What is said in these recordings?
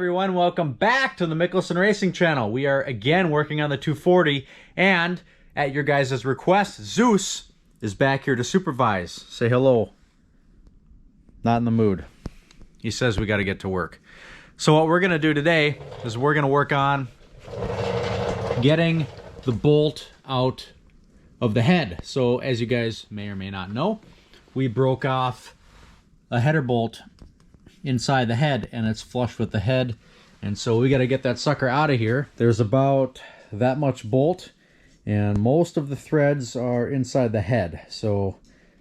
everyone, welcome back to the Mickelson Racing channel. We are again working on the 240, and at your guys' request, Zeus is back here to supervise. Say hello. Not in the mood. He says we got to get to work. So what we're going to do today is we're going to work on getting the bolt out of the head. So as you guys may or may not know, we broke off a header bolt inside the head, and it's flush with the head, and so we got to get that sucker out of here. There's about that much bolt, and most of the threads are inside the head, so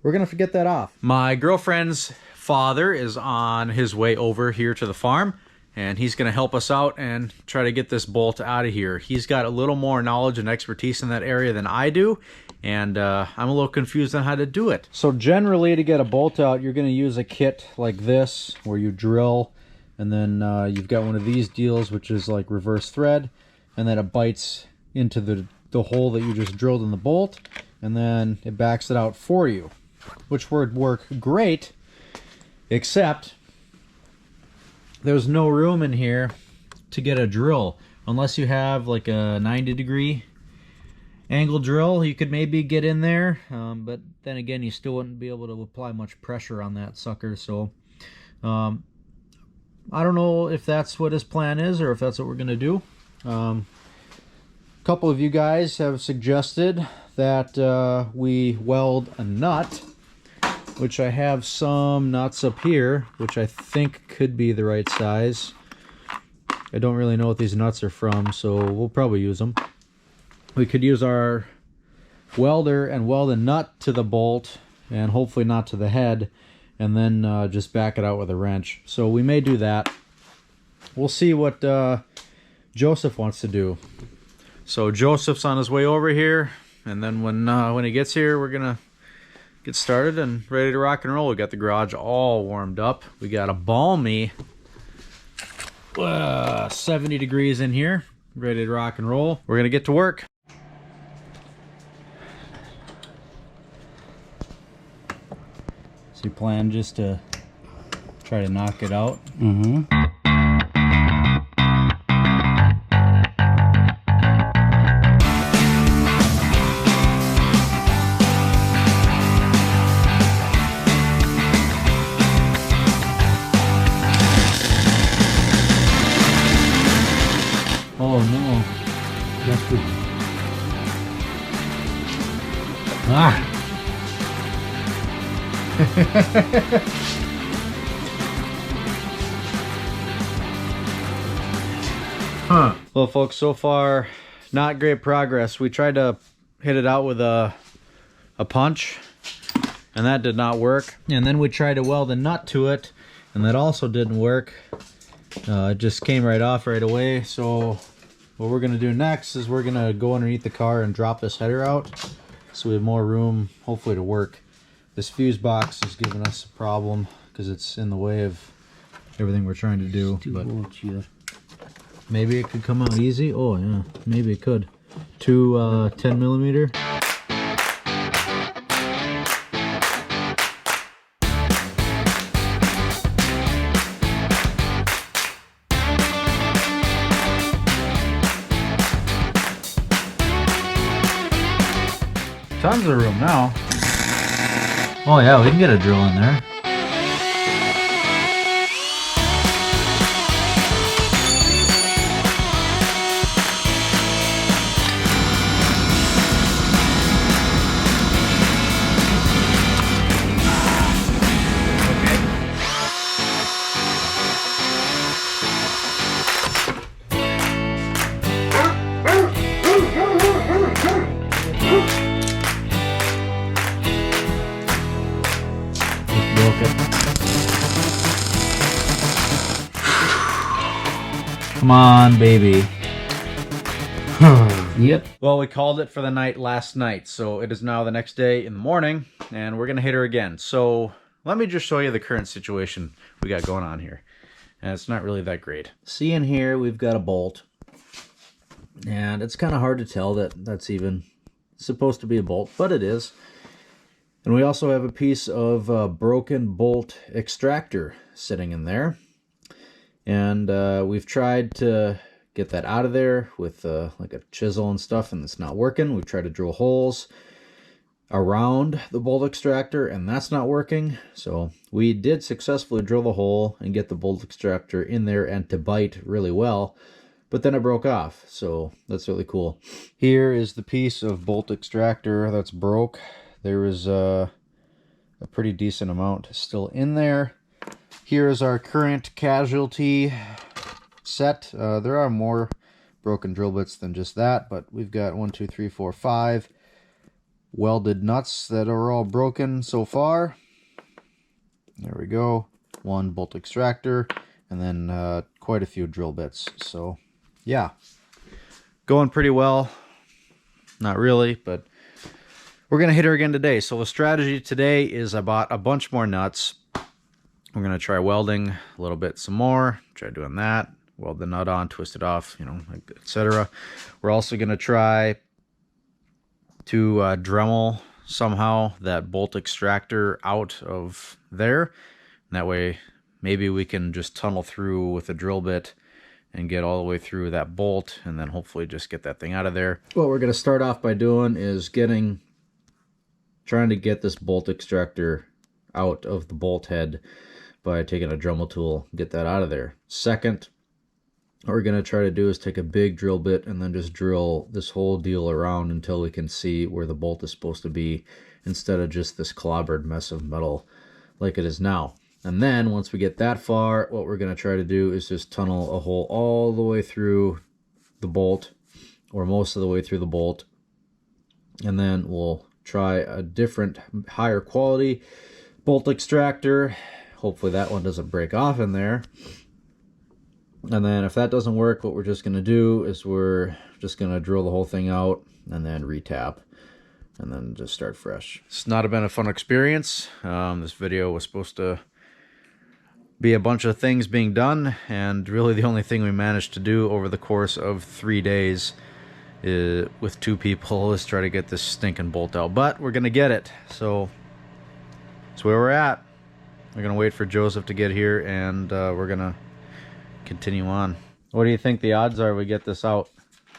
we're gonna get that off. My girlfriend's father is on his way over here to the farm, and he's gonna help us out and try to get this bolt out of here. He's got a little more knowledge and expertise in that area than I do, and I'm a little confused on how to do it. So generally, to get a bolt out, you're going to use a kit like this, where you drill, and then you've got one of these deals, which is like reverse thread, and then it bites into the hole that you just drilled in the bolt, and then it backs it out for you, which would work great, except there's no room in here to get a drill, unless you have like a 90-degree angle drill. You could maybe get in there, but then again, you still wouldn't be able to apply much pressure on that sucker. So I don't know if that's what his plan is, or if that's what we're gonna do. A couple of you guys have suggested that we weld a nut, which I have some nuts up here, which I think could be the right size. I don't really know what these nuts are from, so we'll probably use them. We could use our welder and weld a nut to the bolt, and hopefully not to the head, and then just back it out with a wrench. So we may do that. We'll see what Joseph wants to do. So Joseph's on his way over here, and then when he gets here, we're gonna get started and ready to rock and roll. We got the garage all warmed up. We got a balmy 70 degrees in here, ready to rock and roll. We're gonna get to work. So you plan just to try to knock it out? Mm-hmm. Oh no. That's good. Ah! Huh. Well, folks, so far not great progress. We tried to hit it out with a punch, and that did not work. And then we tried to weld a nut to it, and that also didn't work. It just came right off right away. So what we're gonna do next is we're gonna go underneath the car and drop this header out, so we have more room, hopefully, to work. This fuse box is giving us a problem because it's in the way of everything we're trying to do. But maybe it could come out easy. Oh yeah, maybe it could. Two 10mm. Tons of room now. Oh yeah, we can get a drill in there. Come on, baby. Yep. Well, we called it for the night last night, so it is now the next day in the morning, and we're gonna hit her again. So let me just show you the current situation we got going on here. And it's not really that great. See, in here we've got a bolt, and it's kind of hard to tell that that's even supposed to be a bolt, but it is. And we also have a piece of broken bolt extractor sitting in there. And we've tried to get that out of there with like a chisel and stuff, and it's not working. We've tried to drill holes around the bolt extractor, and that's not working. So we did successfully drill the hole and get the bolt extractor in there and to bite really well, but then it broke off. So that's really cool. Here is the piece of bolt extractor that's broke. There is a pretty decent amount still in there. Here is our current casualty set. There are more broken drill bits than just that, but we've got 1, 2, 3, 4, 5 welded nuts that are all broken so far. There we go. 1 bolt extractor, and then quite a few drill bits. So yeah, going pretty well. Not really, but we're gonna hit her again today. So the strategy today is I bought a bunch more nuts. We're gonna try welding a little bit some more, try doing that, weld the nut on, twist it off, you know, etc. We're also gonna try to Dremel somehow that bolt extractor out of there. And that way maybe we can just tunnel through with a drill bit and get all the way through that bolt, and then hopefully just get that thing out of there. What we're going to start off by doing is trying to get this bolt extractor out of the bolt head by taking a Dremel tool, get that out of there. Second, what we're going to try to do is take a big drill bit and then just drill this whole deal around until we can see where the bolt is supposed to be, instead of just this clobbered mess of metal like it is now. And then once we get that far, what we're going to try to do is just tunnel a hole all the way through the bolt, or most of the way through the bolt, and then we'll try a different, higher quality bolt extractor. Hopefully that one doesn't break off in there. And then if that doesn't work, what we're just going to do is we're just going to drill the whole thing out and then retap and then just start fresh. It's not been a fun experience. This video was supposed to be a bunch of things being done, and really the only thing we managed to do over the course of 3 days with 2 people is try to get this stinking bolt out. But we're going to get it. So that's where we're at. We're going to wait for Joseph to get here, and we're going to continue on. What do you think the odds are we get this out?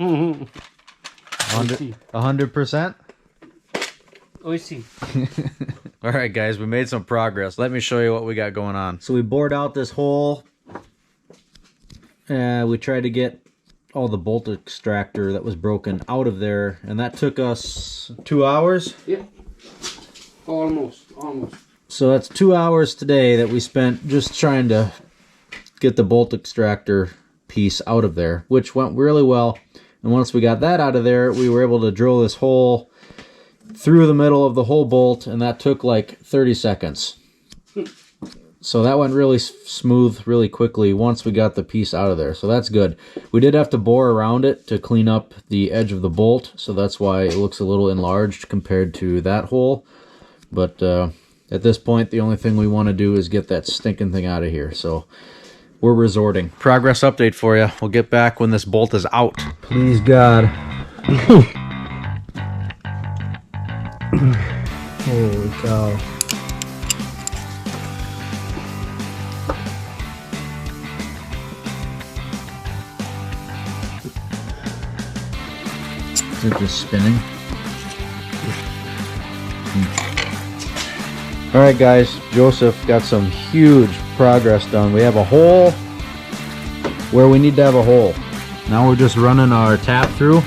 100%? All right, guys, we made some progress. Let me show you what we got going on. So we bored out this hole. We tried to get all the bolt extractor that was broken out of there, and that took us 2 hours. Yeah, almost. So that's 2 hours today that we spent just trying to get the bolt extractor piece out of there, which went really well. And once we got that out of there, we were able to drill this hole through the middle of the whole bolt, and that took like 30 seconds. So that went really smooth, really quickly once we got the piece out of there. So that's good. We did have to bore around it to clean up the edge of the bolt, so that's why it looks a little enlarged compared to that hole. But at this point, the only thing we want to do is get that stinking thing out of here. So we're resorting. Progress update for you. We'll get back when this bolt is out. Please God. Holy cow. Is it just spinning? Alright guys, Joseph got some huge progress done. We have a hole where we need to have a hole. Now we're just running our tap through,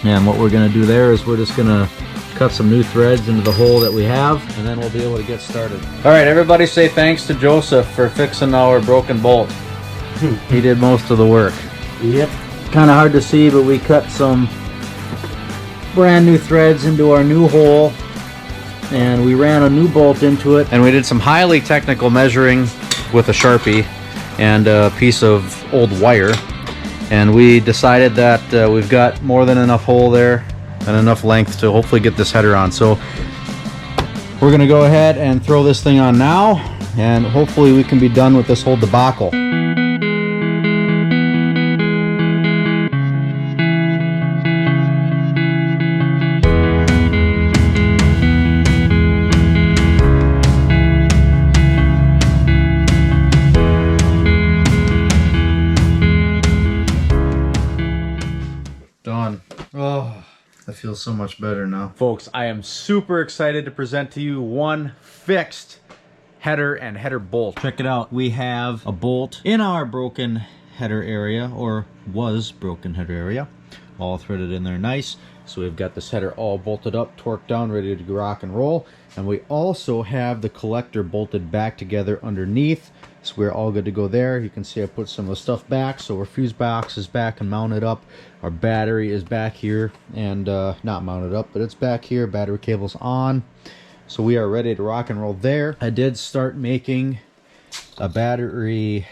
and what we're going to do there is we're just going to cut some new threads into the hole that we have, and then we'll be able to get started. Alright, everybody say thanks to Joseph for fixing our broken bolt. He did most of the work. Yep. Kind of hard to see, but we cut some brand new threads into our new hole, and we ran a new bolt into it, and we did some highly technical measuring with a Sharpie and a piece of old wire, and we decided that we've got more than enough hole there and enough length to hopefully get this header on. So we're gonna go ahead and throw this thing on now, and hopefully we can be done with this whole debacle. feels so much better now. Folks, I am super excited to present to you one fixed header and header bolt. Check it out. We have a bolt in our broken header area, or was broken header area, all threaded in there nice. So we've got this header all bolted up, torqued down, ready to rock and roll. And we also have the collector bolted back together underneath. So we're all good to go there. You can see I put some of the stuff back. So our fuse box is back and mounted up. Our battery is back here and not mounted up, but it's back here. Battery cable's on. So we are ready to rock and roll there. I did start making a battery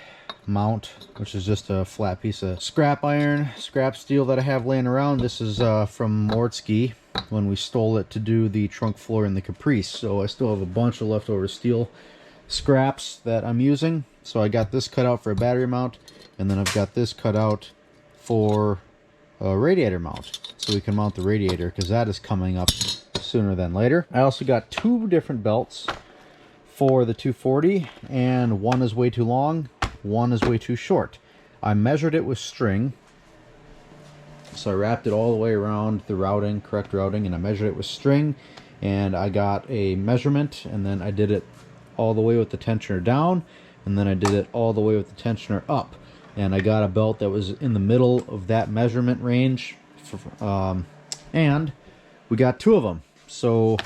mount, which is just a flat piece of scrap iron, scrap steel that I have laying around. This is from Mortski when we stole it to do the trunk floor in the Caprice. So I still have a bunch of leftover steel scraps that I'm using. So I got this cut out for a battery mount, and then I've got this cut out for a radiator mount, so we can mount the radiator, because that is coming up sooner than later. I also got two different belts for the 240, and one is way too long, one is way too short. I measured it with string, so I wrapped it all the way around the routing, correct routing, and I measured it with string, and I got a measurement, and then I did it all the way with the tensioner down, and then I did it all the way with the tensioner up, and I got a belt that was in the middle of that measurement range, and we got two of them. So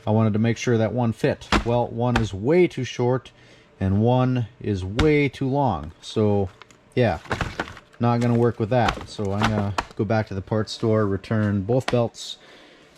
I wanted to make sure that one fit. Well, one is way too short and one is way too long. So yeah, not gonna work with that. So I'm gonna go back to the parts store, return both belts,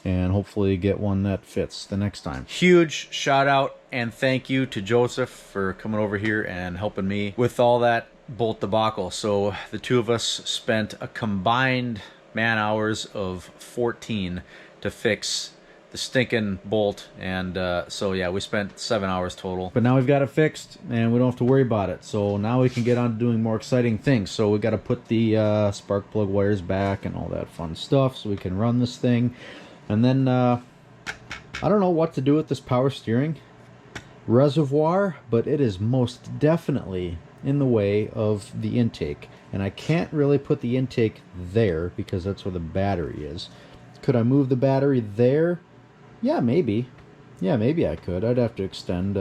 and hopefully get one that fits the next time. Huge shout out and thank you to Joseph for coming over here and helping me with all that bolt debacle. So the two of us spent a combined man hours of 14 to fix the stinking bolt, and so yeah, we spent 7 hours total. But now we've got it fixed and we don't have to worry about it. So now we can get on to doing more exciting things. So we got to put the spark plug wires back and all that fun stuff so we can run this thing. And then I don't know what to do with this power steering reservoir, but it is most definitely in the way of the intake, and I can't really put the intake there because that's where the battery is. Could I move the battery there? Yeah, maybe. Yeah, maybe I could. I'd have to extend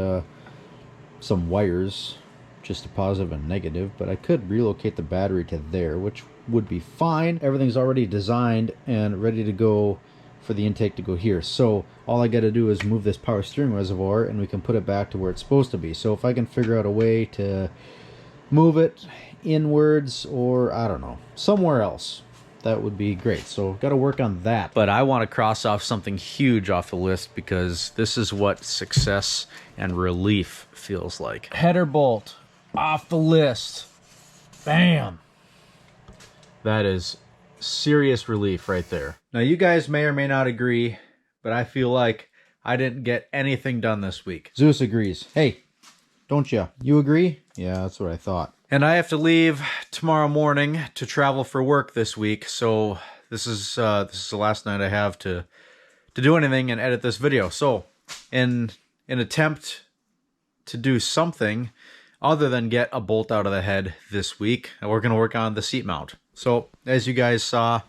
some wires, just a positive and negative, but I could relocate the battery to there, which would be fine. Everything's already designed and ready to go for the intake to go here. So all I got to do is move this power steering reservoir and we can put it back to where it's supposed to be. So if I can figure out a way to move it inwards, or I don't know, somewhere else, that would be great. So got to work on that. But I want to cross off something huge off the list, because this is what success and relief feels like. Header bolt off the list. Bam. That is serious relief right there. Now you guys may or may not agree, but I feel like I didn't get anything done this week. Zeus agrees. Hey, don't you? You agree? Yeah, that's what I thought. And I have to leave tomorrow morning to travel for work this week, so this is the last night I have to do anything and edit this video. So, in an attempt to do something other than get a bolt out of the head this week, we're going to work on the seat mount. So, as you guys saw,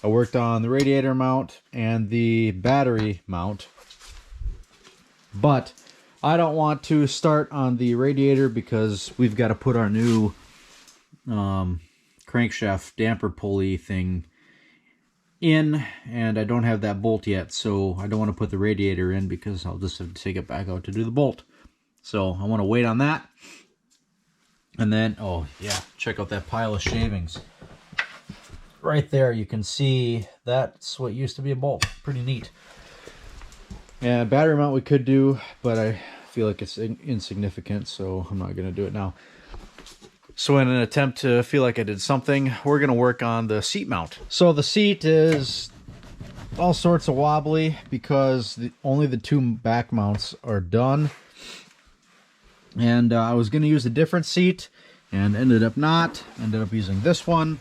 I worked on the radiator mount and the battery mount, but I don't want to start on the radiator because we've got to put our new crankshaft damper pulley thing in, and I don't have that bolt yet, so I don't want to put the radiator in because I'll just have to take it back out to do the bolt. So I want to wait on that. And then, oh yeah, check out that pile of shavings. Right there, you can see that's what used to be a bolt. Pretty neat. Yeah, battery mount we could do, but I feel like it's insignificant, so I'm not going to do it now. So in an attempt to feel like I did something, we're going to work on the seat mount. So the seat is all sorts of wobbly because only the two back mounts are done. And I was going to use a different seat and ended up not. Ended up using this one.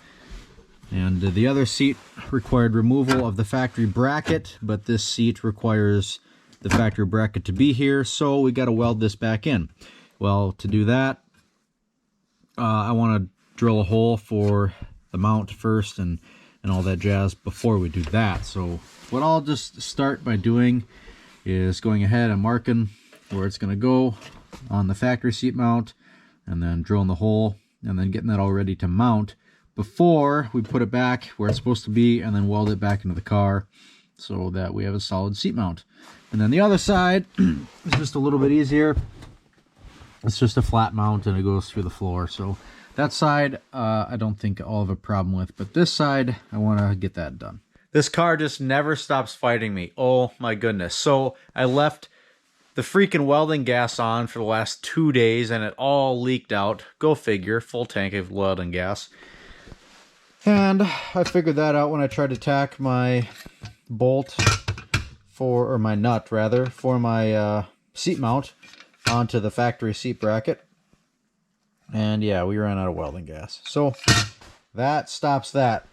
And the other seat required removal of the factory bracket, but this seat requires the factory bracket to be here, so we got to weld this back in. Well, to do that, I want to drill a hole for the mount first and and all that jazz before we do that. So what I'll just start by doing is going ahead and marking where it's going to go on the factory seat mount, and then drilling the hole, and then getting that all ready to mount before we put it back where it's supposed to be, and then weld it back into the car so that we have a solid seat mount. And then the other side is just a little bit easier. It's just a flat mount and it goes through the floor. So that side I don't think I'll have a problem with, but this side I want to get that done. This car just never stops fighting me. Oh my goodness. So I left the freaking welding gas on for the last 2 days and it all leaked out. Go figure, full tank of welding gas. And I figured that out when I tried to tack my bolt or my nut rather, for my seat mount onto the factory seat bracket. And yeah, we ran out of welding gas. So that stops that.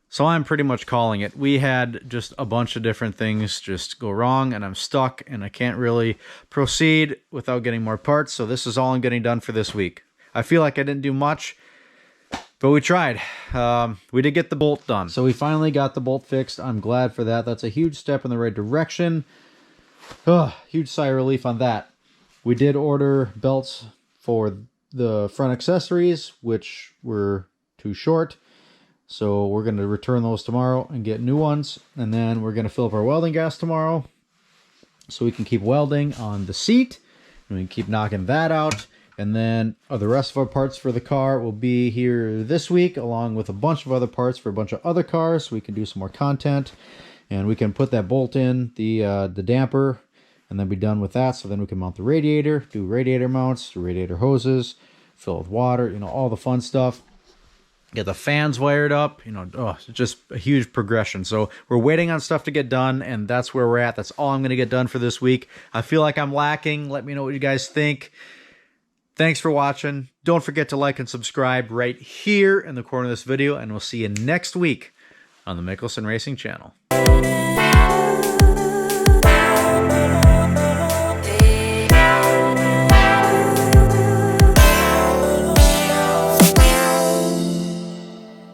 So I'm pretty much calling it. We had just a bunch of different things just go wrong, and I'm stuck, and I can't really proceed without getting more parts. So this is all I'm getting done for this week. I feel like I didn't do much, but we tried. We did get the bolt done. So we finally got the bolt fixed. I'm glad for that. That's a huge step in the right direction. Huge sigh of relief on that. We did order belts for the front accessories, which were too short. So we're going to return those tomorrow and get new ones. And then we're going to fill up our welding gas tomorrow so we can keep welding on the seat. And we can keep knocking that out. And then the rest of our parts for the car will be here this week, along with a bunch of other parts for a bunch of other cars. So we can do some more content. And we can put that bolt in the damper and then be done with that. So then we can mount the radiator, do radiator mounts, do radiator hoses, fill with water, you know, all the fun stuff. Get the fans wired up, you know, it's just a huge progression. So we're waiting on stuff to get done, and that's where we're at. That's all I'm going to get done for this week. I feel like I'm lacking. Let me know what you guys think. Thanks for watching. Don't forget to like and subscribe right here in the corner of this video, and we'll see you next week on the Mickelson Racing Channel.